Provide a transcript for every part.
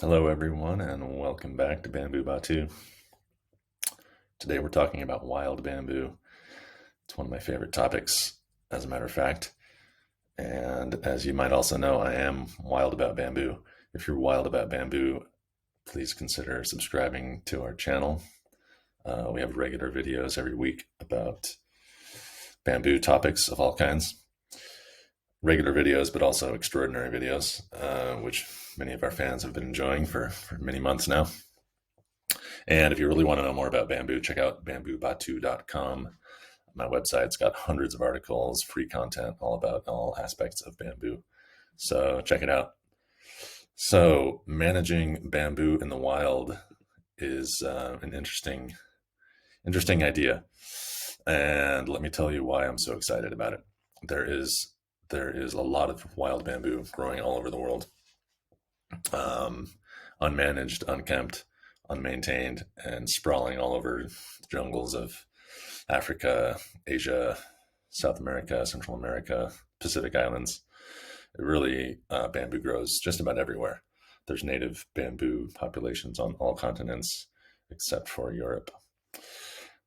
Hello, everyone, and welcome back to Bamboo Batu. Today, we're talking about wild bamboo. It's one of my favorite topics, as a matter of fact. And as you might also know, I am wild about bamboo. If you're wild about bamboo, please consider subscribing to our channel. We have regular videos every week about bamboo topics of all kinds. Regular videos, but also extraordinary videos, which many of our fans have been enjoying for many months now. And if you really want to know more about bamboo, check out bamboobatu.com. My website's got hundreds of articles, free content, all about all aspects of bamboo. So check it out. So managing bamboo in the wild is an interesting idea. And let me tell you why I'm so excited about it. There is a lot of wild bamboo growing all over the world, unmanaged, unkempt, unmaintained, and sprawling all over the jungles of Africa, Asia, South America, Central America, Pacific Islands. It really, bamboo grows just about everywhere. There's native bamboo populations on all continents except for Europe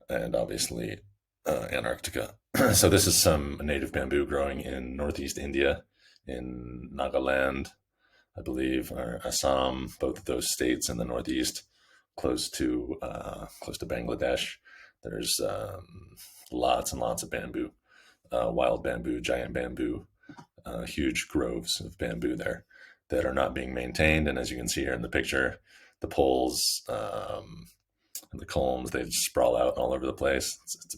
and obviously Antarctica. So this is some native bamboo growing in northeast India, in Nagaland, I believe, or Assam, both of those states in the northeast, close to Bangladesh. There's lots and lots of bamboo, wild bamboo, giant bamboo, huge groves of bamboo there that are not being maintained. And as you can see here in the picture, the poles and the culms, they just sprawl out all over the place. It's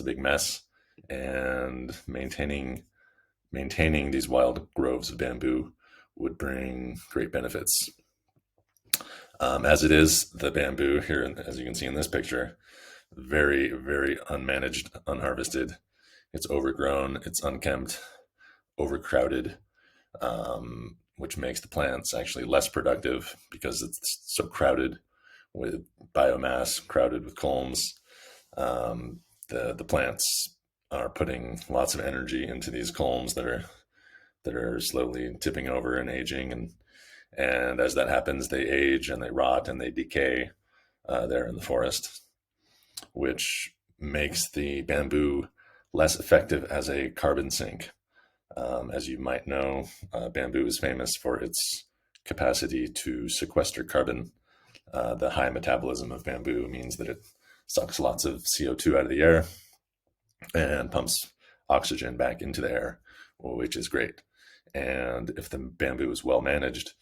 a big mess. And maintaining these wild groves of bamboo would bring great benefits. As it is, the bamboo here, as you can see in this picture, very, very unmanaged, unharvested. It's overgrown, it's unkempt, overcrowded, which makes the plants actually less productive because it's so crowded with biomass, crowded with culms. The plants are putting lots of energy into these culms that are slowly tipping over and aging, and as that happens, they age and they rot and they decay there in the forest, which makes the bamboo less effective as a carbon sink. As you might know, bamboo is famous for its capacity to sequester carbon. The high metabolism of bamboo means that it sucks lots of CO2 out of the air and pumps oxygen back into the air, which is great. And if the bamboo is well managed,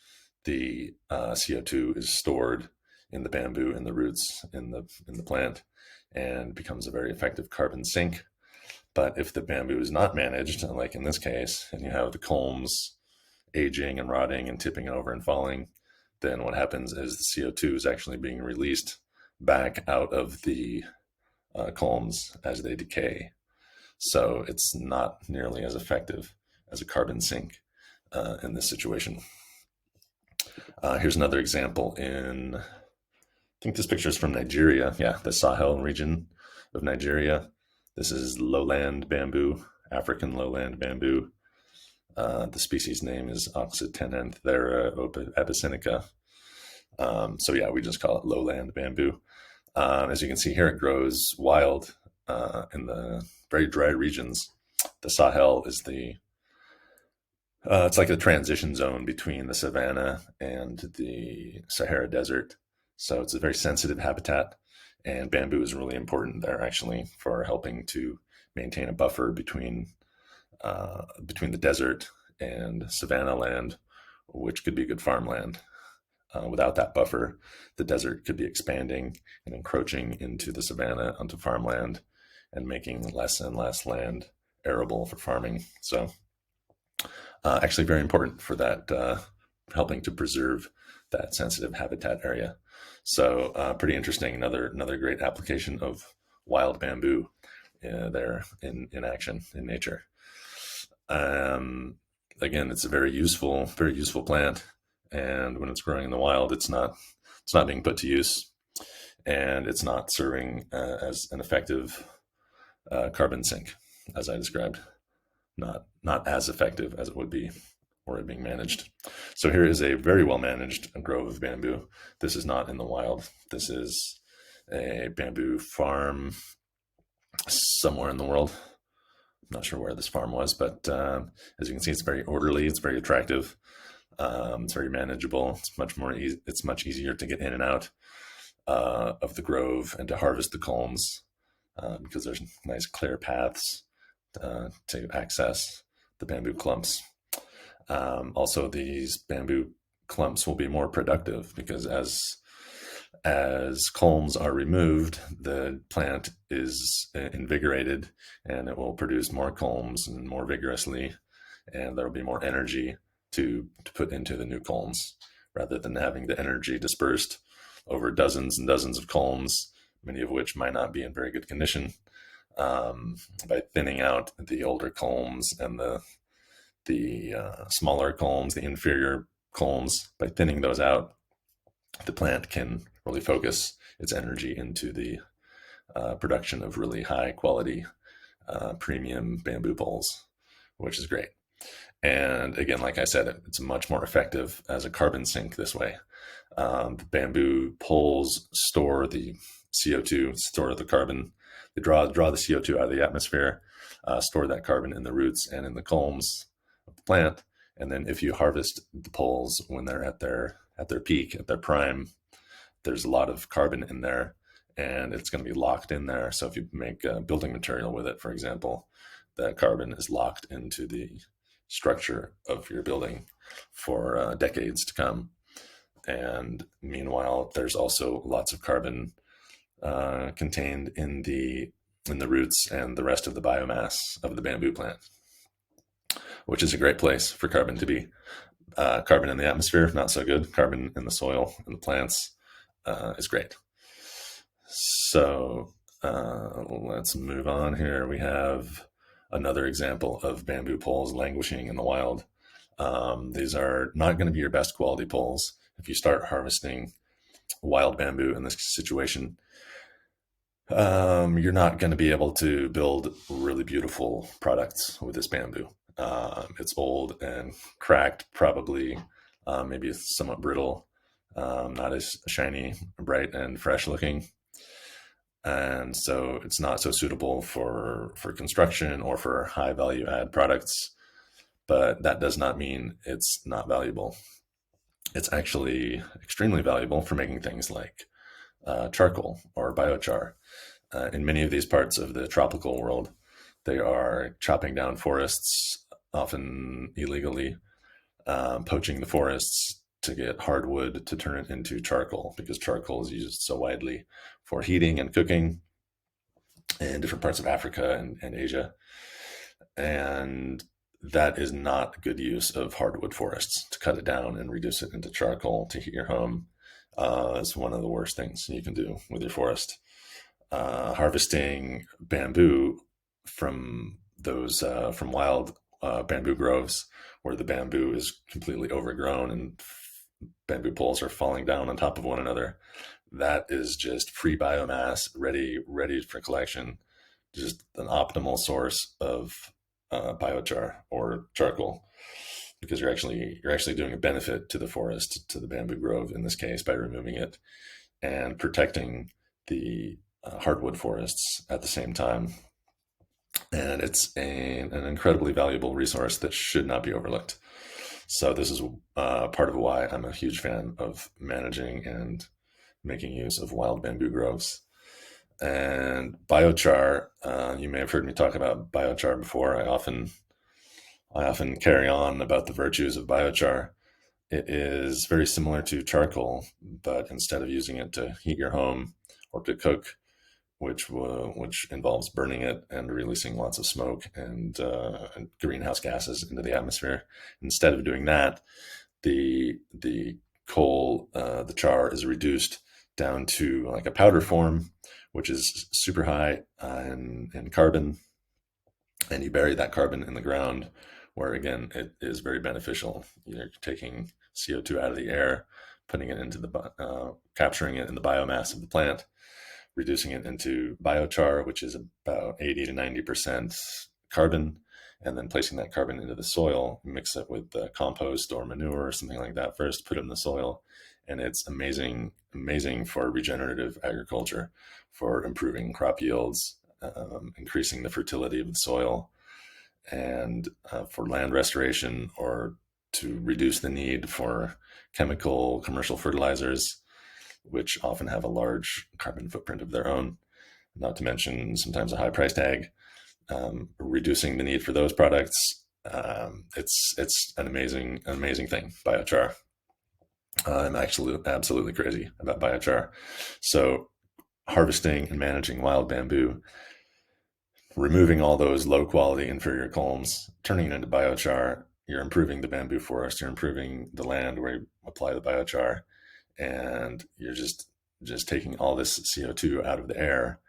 the CO2 is stored in the bamboo, in the roots, in the plant, and becomes a very effective carbon sink. But if the bamboo is not managed, like in this case, and you have the culms aging and rotting and tipping over and falling, then what happens is the CO2 is actually being released back out of the culms as they decay. So it's not nearly as effective as a carbon sink in this situation. Here's another example I think this picture is from Nigeria. Yeah, the Sahel region of Nigeria. This is lowland bamboo, African lowland bamboo. The species name is Oxytenanthera abyssinica. So yeah, we just call it lowland bamboo. As you can see here, it grows wild in the very dry regions. The Sahel is it's like a transition zone between the savanna and the Sahara Desert. So it's a very sensitive habitat, and bamboo is really important there actually for helping to maintain a buffer between the desert and savanna land, which could be good farmland. Without that buffer, the desert could be expanding and encroaching into the savanna onto farmland and making less and less land arable for farming. So actually very important for that, helping to preserve that sensitive habitat area. So pretty interesting. Another great application of wild bamboo there in action in nature. Again, it's a very useful plant, and when it's growing in the wild, it's not being put to use, and it's not serving as an effective carbon sink, as I described. Not as effective as it would be or being managed. So here is a very well managed grove of bamboo. This is not in the wild. This is a bamboo farm somewhere in the world. I'm not sure where this farm was, but as you can see, it's very orderly. It's very attractive. It's very manageable. It's much more easy. It's much easier to get in and out of the grove and to harvest the culms because there's nice clear paths to access the bamboo clumps. Also, these bamboo clumps will be more productive because as culms are removed, the plant is invigorated and it will produce more culms and more vigorously, and there will be more energy to put into the new culms rather than having the energy dispersed over dozens and dozens of culms, many of which might not be in very good condition. By thinning out the older culms and the smaller culms, the inferior culms, by thinning those out, the plant can really focus its energy into the production of really high quality premium bamboo poles, which is great. And again, like I said, it's much more effective as a carbon sink this way. The bamboo poles store the CO2, store the carbon. They draw the CO2 out of the atmosphere, store that carbon in the roots and in the culms of the plant. And then if you harvest the poles when they're at their peak, at their prime, there's a lot of carbon in there and it's going to be locked in there. So if you make building material with it, for example, that carbon is locked into the structure of your building for decades to come. And meanwhile, there's also lots of carbon contained in the roots and the rest of the biomass of the bamboo plant, which is a great place for carbon to be. Carbon in the atmosphere, not so good. Carbon in the soil and the plants is great. So let's move on here. We have another example of bamboo poles languishing in the wild. These are not going to be your best quality poles. If you start harvesting wild bamboo in this situation, you're not going to be able to build really beautiful products with this bamboo. It's old and cracked, probably, maybe somewhat brittle, not as shiny, bright, and fresh looking. And so it's not so suitable for construction or for high value add products, but that does not mean it's not valuable. It's actually extremely valuable for making things like charcoal or biochar. In many of these parts of the tropical world, they are chopping down forests, often illegally, poaching the forests to get hardwood to turn it into charcoal, because charcoal is used so widely for heating and cooking in different parts of Africa and Asia. And that is not good use of hardwood forests. To cut it down and reduce it into charcoal to heat your home is one of the worst things you can do with your forest. Harvesting bamboo from those from wild bamboo groves where the bamboo is completely overgrown and bamboo poles are falling down on top of one another, that is just free biomass ready for collection, just an optimal source of biochar or charcoal, because you're actually doing a benefit to the forest, to the bamboo grove in this case, by removing it and protecting the hardwood forests at the same time. And it's an incredibly valuable resource that should not be overlooked. So this is part of why I'm a huge fan of managing and making use of wild bamboo groves. And biochar, you may have heard me talk about biochar before. I often carry on about the virtues of biochar. It is very similar to charcoal, but instead of using it to heat your home or to cook, which involves burning it and releasing lots of smoke and greenhouse gases into the atmosphere, instead of doing that, the coal, the char is reduced down to like a powder form, which is super high in carbon, and you bury that carbon in the ground, where again it is very beneficial. You're taking CO2 out of the air, putting it into capturing it in the biomass of the plant, reducing it into biochar, which is about 80 to 90% carbon, and then placing that carbon into the soil, mix it with compost or manure or something like that first, put it in the soil. And it's amazing, amazing for regenerative agriculture, for improving crop yields, increasing the fertility of the soil, and for land restoration, or to reduce the need for chemical commercial fertilizers, which often have a large carbon footprint of their own, not to mention sometimes a high price tag. Reducing the need for those products. It's an amazing thing. Biochar. I'm actually absolutely crazy about biochar. So harvesting and managing wild bamboo, removing all those low quality inferior culms, turning it into biochar, you're improving the bamboo forest, you're improving the land where you apply the biochar, and you're just taking all this CO2 out of the air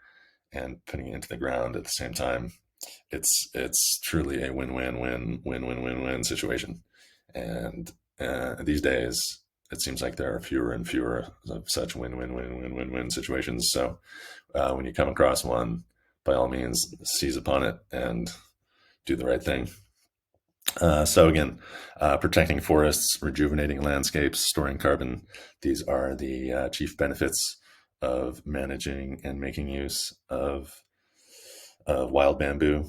and putting it into the ground at the same time. It's truly a win-win-win-win-win-win-win situation. And these days, it seems like there are fewer and fewer of such win-win-win-win-win-win situations. So when you come across one, by all means, seize upon it and do the right thing. So again, protecting forests, rejuvenating landscapes, storing carbon, these are the chief benefits of managing and making use of wild bamboo,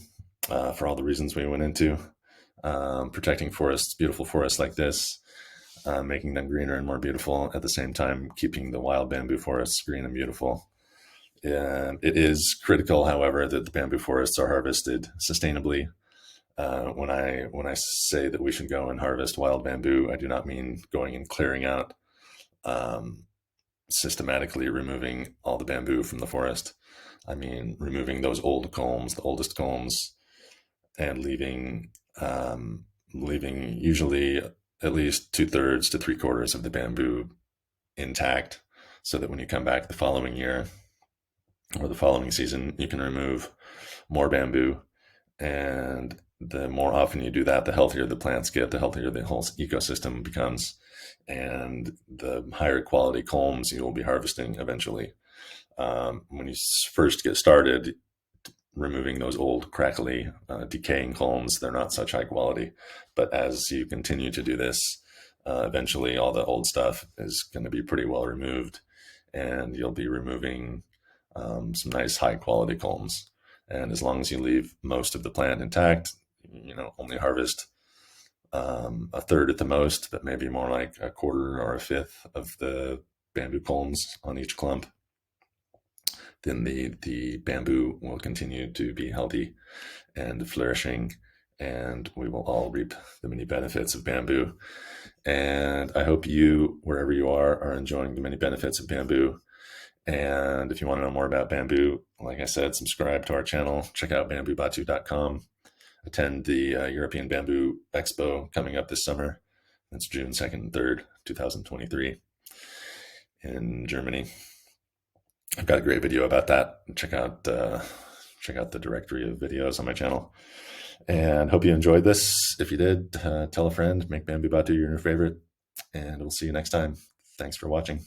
for all the reasons we went into. Protecting forests, beautiful forests like this, making them greener and more beautiful, at the same time keeping the wild bamboo forests green and beautiful. It is critical, however, that the bamboo forests are harvested sustainably. When I say that we should go and harvest wild bamboo, I do not mean going and clearing out, systematically removing all the bamboo from the forest. I mean removing those old culms, the oldest culms, and leaving usually at least 2/3 to 3/4 of the bamboo intact, so that when you come back the following year or the following season, you can remove more bamboo. And the more often you do that, the healthier the plants get, the healthier the whole ecosystem becomes, and the higher quality culms you will be harvesting eventually. When you first get started, removing those old, crackly, decaying culms, they're not such high quality. But as you continue to do this, eventually all the old stuff is going to be pretty well removed, and you'll be removing some nice high quality culms. And as long as you leave most of the plant intact, only harvest 1/3 at the most, but maybe more like 1/4 or 1/5 of the bamboo culms on each clump, then the bamboo will continue to be healthy and flourishing, and we will all reap the many benefits of bamboo. And I hope you, wherever you are enjoying the many benefits of bamboo. And if you want to know more about bamboo, like I said, subscribe to our channel, check out bamboobatu.com, attend the European Bamboo Expo coming up this summer. That's June 2nd and 3rd, 2023 in Germany. I've got a great video about that. Check out the directory of videos on my channel. And hope you enjoyed this. If you did, tell a friend, make Bamboo Batu your favorite, and we'll see you next time. Thanks for watching.